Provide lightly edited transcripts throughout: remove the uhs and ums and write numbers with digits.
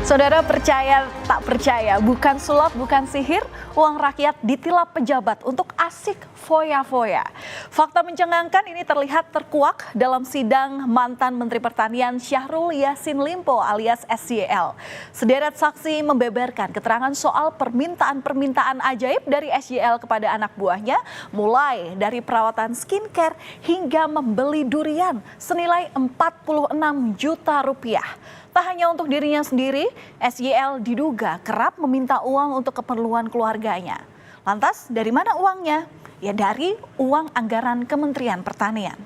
Saudara percaya tak percaya, bukan sulap, bukan sihir, uang rakyat ditilap pejabat untuk asik foya-foya. Fakta mencengangkan ini terlihat terkuak dalam sidang mantan Menteri Pertanian Syahrul Yassin Limpo alias SYL. Sederet saksi membeberkan keterangan soal permintaan-permintaan ajaib dari SYL kepada anak buahnya, mulai dari perawatan skincare hingga membeli durian senilai 46 juta rupiah. Tak hanya untuk dirinya sendiri, SYL diduga kerap meminta uang untuk keperluan keluarganya. Lantas dari mana uangnya? Ya dari uang anggaran Kementerian Pertanian.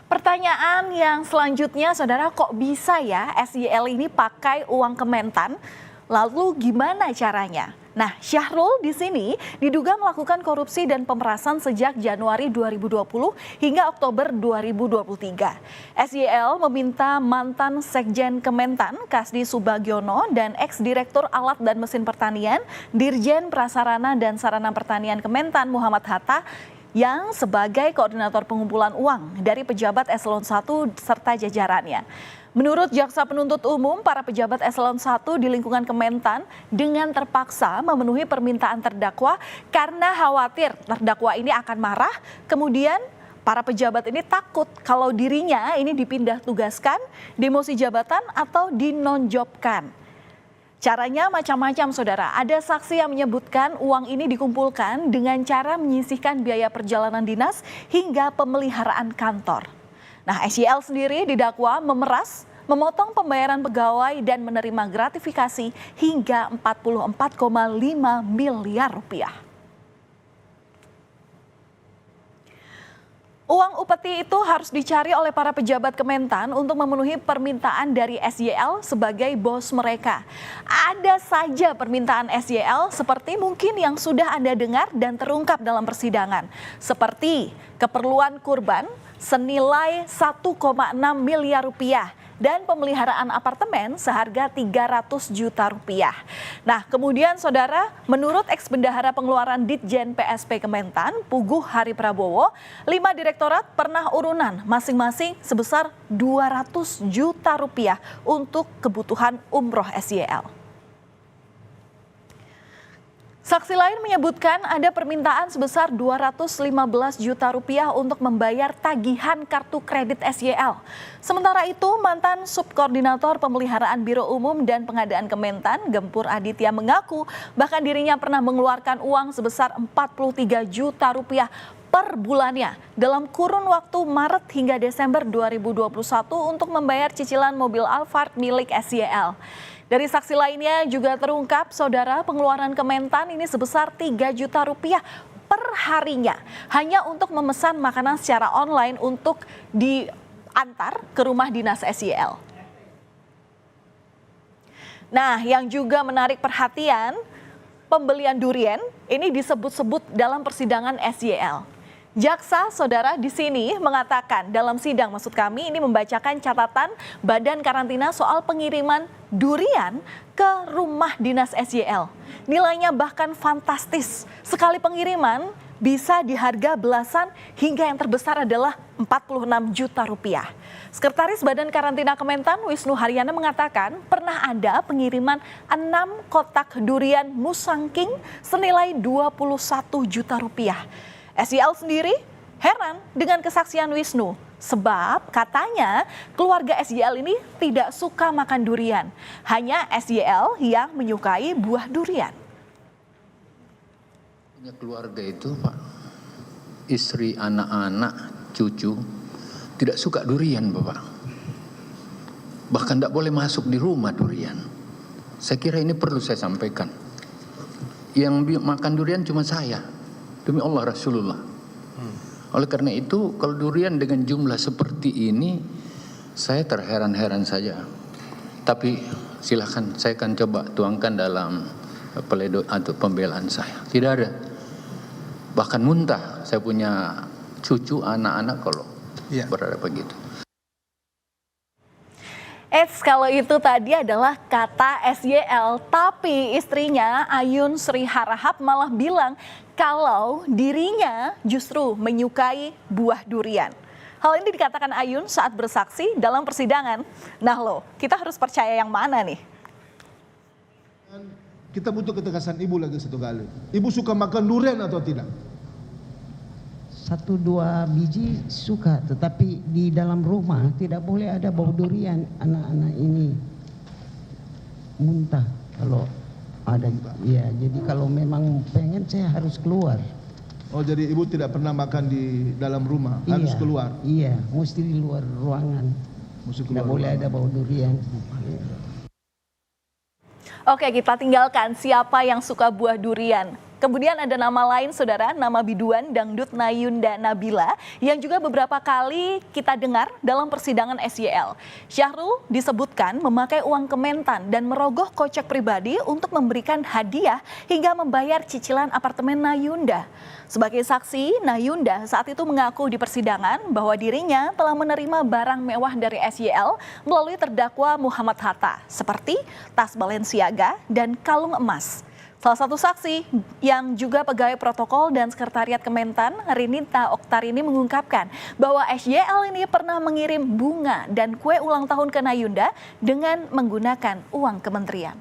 Pertanyaan yang selanjutnya, saudara, kok bisa ya SYL ini pakai uang Kementan? Lalu gimana caranya? Nah, Syahrul di sini diduga melakukan korupsi dan pemerasan sejak Januari 2020 hingga Oktober 2023. SYL meminta mantan Sekjen Kementan Kasdi Subagiono dan ex-direktur Alat dan Mesin Pertanian Dirjen Prasarana dan Sarana Pertanian Kementan Muhammad Hatta yang sebagai koordinator pengumpulan uang dari pejabat eselon 1 serta jajarannya. Menurut Jaksa Penuntut Umum, para pejabat eselon 1 di lingkungan Kementan dengan terpaksa memenuhi permintaan terdakwa karena khawatir terdakwa ini akan marah. Kemudian para pejabat ini takut kalau dirinya ini dipindah tugaskan, demosi jabatan atau dinonjobkan. Caranya macam-macam, saudara. Ada saksi yang menyebutkan uang ini dikumpulkan dengan cara menyisihkan biaya perjalanan dinas hingga pemeliharaan kantor. Nah, SYL sendiri didakwa memeras, memotong pembayaran pegawai dan menerima gratifikasi hingga 44,5 miliar rupiah. Uang upeti itu harus dicari oleh para pejabat Kementan untuk memenuhi permintaan dari SYL sebagai bos mereka. Ada saja permintaan SYL seperti mungkin yang sudah Anda dengar dan terungkap dalam persidangan. Seperti keperluan kurban senilai 1,6 miliar rupiah dan pemeliharaan apartemen seharga 300 juta rupiah. Nah, kemudian saudara, menurut ex-bendahara pengeluaran Ditjen PSP Kementan, Puguh Hari Prabowo, 5 direktorat pernah urunan masing-masing sebesar 200 juta rupiah untuk kebutuhan umroh SYL. Saksi lain menyebutkan ada permintaan sebesar 215 juta rupiah untuk membayar tagihan kartu kredit SYL. Sementara itu, mantan Subkoordinator Pemeliharaan Biro Umum dan Pengadaan Kementan, Gempur Aditya, mengaku bahkan dirinya pernah mengeluarkan uang sebesar 43 juta rupiah per bulannya dalam kurun waktu Maret hingga Desember 2021 untuk membayar cicilan mobil Alphard milik SYL. Dari saksi lainnya juga terungkap, saudara, pengeluaran Kementan ini sebesar 3 juta rupiah per harinya hanya untuk memesan makanan secara online untuk diantar ke rumah dinas SYL. Nah, yang juga menarik perhatian, pembelian durian ini disebut-sebut dalam persidangan SYL. Jaksa, saudara, di sini mengatakan dalam sidang, maksud kami ini membacakan catatan Badan Karantina soal pengiriman durian ke rumah dinas SYL. Nilainya bahkan fantastis. Sekali pengiriman bisa di harga belasan hingga yang terbesar adalah 46 juta rupiah. Sekretaris Badan Karantina Kementan Wisnu Haryana mengatakan pernah ada pengiriman 6 kotak durian Musangking senilai 21 juta rupiah. SYL sendiri heran dengan kesaksian Wisnu, sebab katanya keluarga SYL ini tidak suka makan durian. Hanya SYL yang menyukai buah durian. Punya keluarga itu, Pak, istri, anak-anak, cucu, tidak suka durian, Bapak. Bahkan tidak boleh masuk di rumah durian. Saya kira ini perlu saya sampaikan. Yang makan durian cuma saya. Demi Allah, Rasulullah. Oleh karena itu, kalau durian dengan jumlah seperti ini, saya terheran-heran saja. Tapi silakan, saya akan coba tuangkan dalam pledoi atau pembelaan saya. Tidak ada. Bahkan muntah, saya punya cucu, anak-anak kalau berada begitu. Kalau itu tadi adalah kata SYL, tapi istrinya Ayun Sri Harahap malah bilang kalau dirinya justru menyukai buah durian. Hal ini dikatakan Ayun saat bersaksi dalam persidangan. Nah loh, kita harus percaya yang mana nih? Kita butuh ketegasan ibu lagi satu kali. Ibu suka makan durian atau tidak? 1-2 biji suka, tetapi di dalam rumah tidak boleh ada bau durian. Anak-anak ini muntah kalau ada. Ya, jadi kalau memang pengen saya harus keluar. Oh, jadi ibu tidak pernah makan di dalam rumah, harus keluar. Iya, mesti di luar ruangan. Mesti Tidak keluar boleh ruangan. ada bau durian. Oke, kita tinggalkan siapa yang suka buah durian. Kemudian ada nama lain saudara, nama biduan Dangdut Nayunda Nabila yang juga beberapa kali kita dengar dalam persidangan SYL. Syahrul disebutkan memakai uang Kementan dan merogoh kocek pribadi untuk memberikan hadiah hingga membayar cicilan apartemen Nayunda. Sebagai saksi, Nayunda saat itu mengaku di persidangan bahwa dirinya telah menerima barang mewah dari SYL melalui terdakwa Muhammad Hatta seperti tas Balenciaga dan kalung emas. Salah satu saksi yang juga pegawai protokol dan sekretariat Kementan, Rinita Oktarini mengungkapkan bahwa SYL ini pernah mengirim bunga dan kue ulang tahun ke Nayunda dengan menggunakan uang kementerian.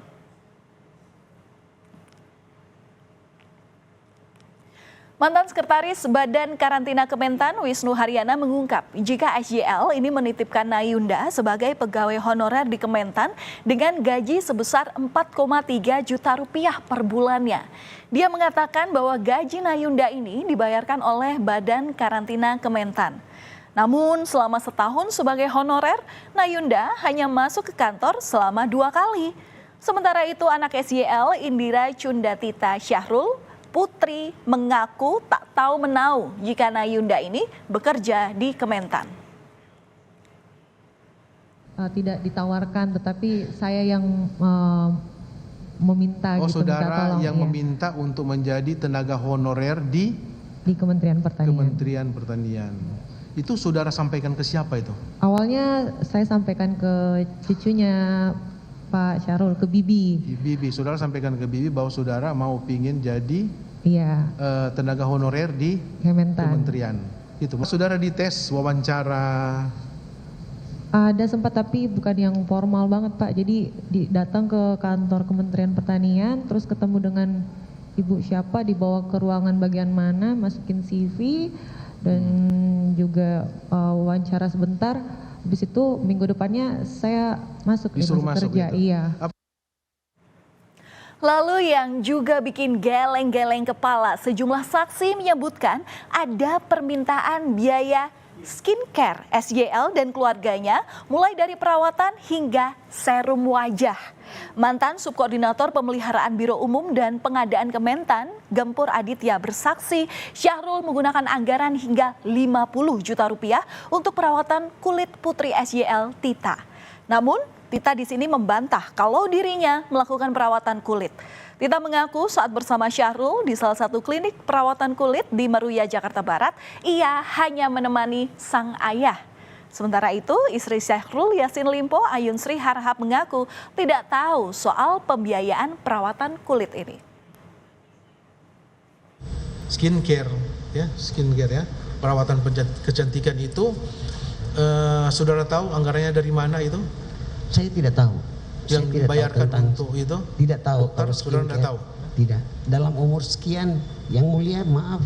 Mantan Sekretaris Badan Karantina Kementan Wisnu Haryana mengungkap jika SYL ini menitipkan Nayunda sebagai pegawai honorer di Kementan dengan gaji sebesar 4,3 juta rupiah per bulannya. Dia mengatakan bahwa gaji Nayunda ini dibayarkan oleh Badan Karantina Kementan. Namun selama setahun sebagai honorer, Nayunda hanya masuk ke kantor selama 2 kali. Sementara itu anak SYL Indira Cundatita Syahrul Putri mengaku tak tahu menau jika Nayunda ini bekerja di Kementan. Tidak ditawarkan, tetapi saya yang meminta. Oh, gitu, minta saudara tolong, yang ya, meminta untuk menjadi tenaga honorer di Kementerian Pertanian. Kementerian Pertanian. Itu saudara sampaikan ke siapa itu? Awalnya saya sampaikan ke cucunya Pak Syahrul, ke Bibi. Bibi, saudara sampaikan ke Bibi bahwa saudara mau pingin jadi Iya, tenaga honorer di Kementan. Kementerian. Itu. Saudara dites wawancara. Ada sempat tapi bukan yang formal banget Pak. Jadi datang ke kantor Kementerian Pertanian, terus ketemu dengan ibu siapa, dibawa ke ruangan bagian mana, masukin CV dan juga wawancara sebentar. Habis itu minggu depannya saya masuk Disuruh masuk kerja. gitu. Iya. Lalu yang juga bikin geleng-geleng kepala, sejumlah saksi menyebutkan ada permintaan biaya skincare SYL dan keluarganya mulai dari perawatan hingga serum wajah. Mantan Subkoordinator Pemeliharaan Biro Umum dan Pengadaan Kementan, Gempur Aditya bersaksi Syahrul menggunakan anggaran hingga 50 juta rupiah untuk perawatan kulit putri SYL Tita. Namun Tita di sini membantah kalau dirinya melakukan perawatan kulit. Tita mengaku saat bersama Syahrul di salah satu klinik perawatan kulit di Meruya, Jakarta Barat, ia hanya menemani sang ayah. Sementara itu, istri Syahrul Yassin Limpo, Ayun Sri Harahap mengaku tidak tahu soal pembiayaan perawatan kulit ini. Skincare ya, perawatan kecantikan itu, saudara tahu anggarannya dari mana itu? Saya tidak tahu. Yang Saya tidak dibayarkan tahu tentang- untuk itu? Tidak tahu. Dokter, kalau saudara tidak skincare. tahu? Tidak. Dalam umur sekian, yang mulia maaf,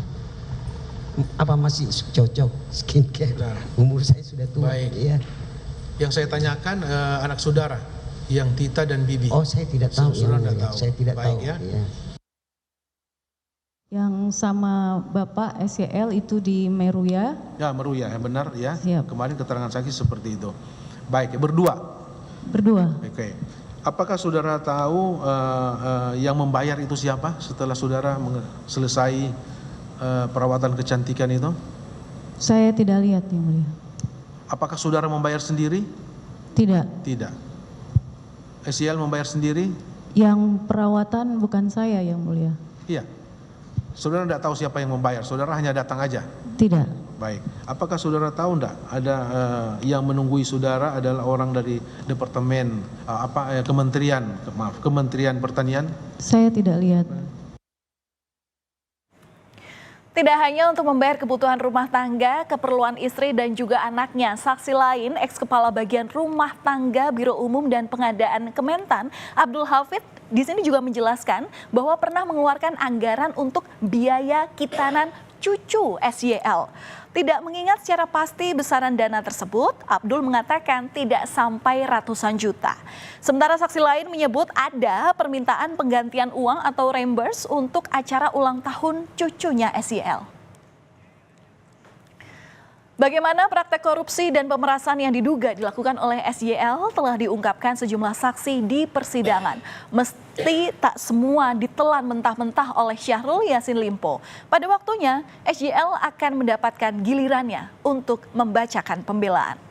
apa masih cocok skincare? Benar. Umur saya sudah tua. Baik. Ya. Yang saya tanyakan anak saudara, yang Tita dan Bibi. Oh, saya tidak tahu. Saudara yang tidak mulia. tahu. Saya tidak Baik, tahu. ya. Ya. Yang sama Bapak SYL itu di Meruya. Ya, Meruya, ya benar ya. Siap. Kemarin keterangan saksi seperti itu. Baik, berdua. Berdua. Oke. Apakah saudara tahu yang membayar itu siapa setelah saudara selesai perawatan kecantikan itu? Saya tidak lihat yang mulia. Apakah saudara membayar sendiri? Tidak. Tidak. SYL membayar sendiri? Yang perawatan bukan saya yang mulia. Iya. Saudara tidak tahu siapa yang membayar, saudara hanya datang aja? Tidak. Baik. Apakah saudara tahu enggak ada yang menunggui saudara adalah orang dari departemen Kementerian Pertanian? Saya tidak lihat. Tidak hanya untuk membayar kebutuhan rumah tangga, keperluan istri dan juga anaknya, saksi lain, ex-kepala bagian rumah tangga Biro Umum dan Pengadaan Kementan, Abdul Hafid, di sini juga menjelaskan bahwa pernah mengeluarkan anggaran untuk biaya kitanan cucu SYL. Tidak mengingat secara pasti besaran dana tersebut, Abdul mengatakan tidak sampai ratusan juta. Sementara saksi lain menyebut ada permintaan penggantian uang atau reimburse untuk acara ulang tahun cucunya SYL. Bagaimana praktek korupsi dan pemerasan yang diduga dilakukan oleh SYL telah diungkapkan sejumlah saksi di persidangan. Mesti tak semua ditelan mentah-mentah oleh Syahrul Yassin Limpo. Pada waktunya, SYL akan mendapatkan gilirannya untuk membacakan pembelaan.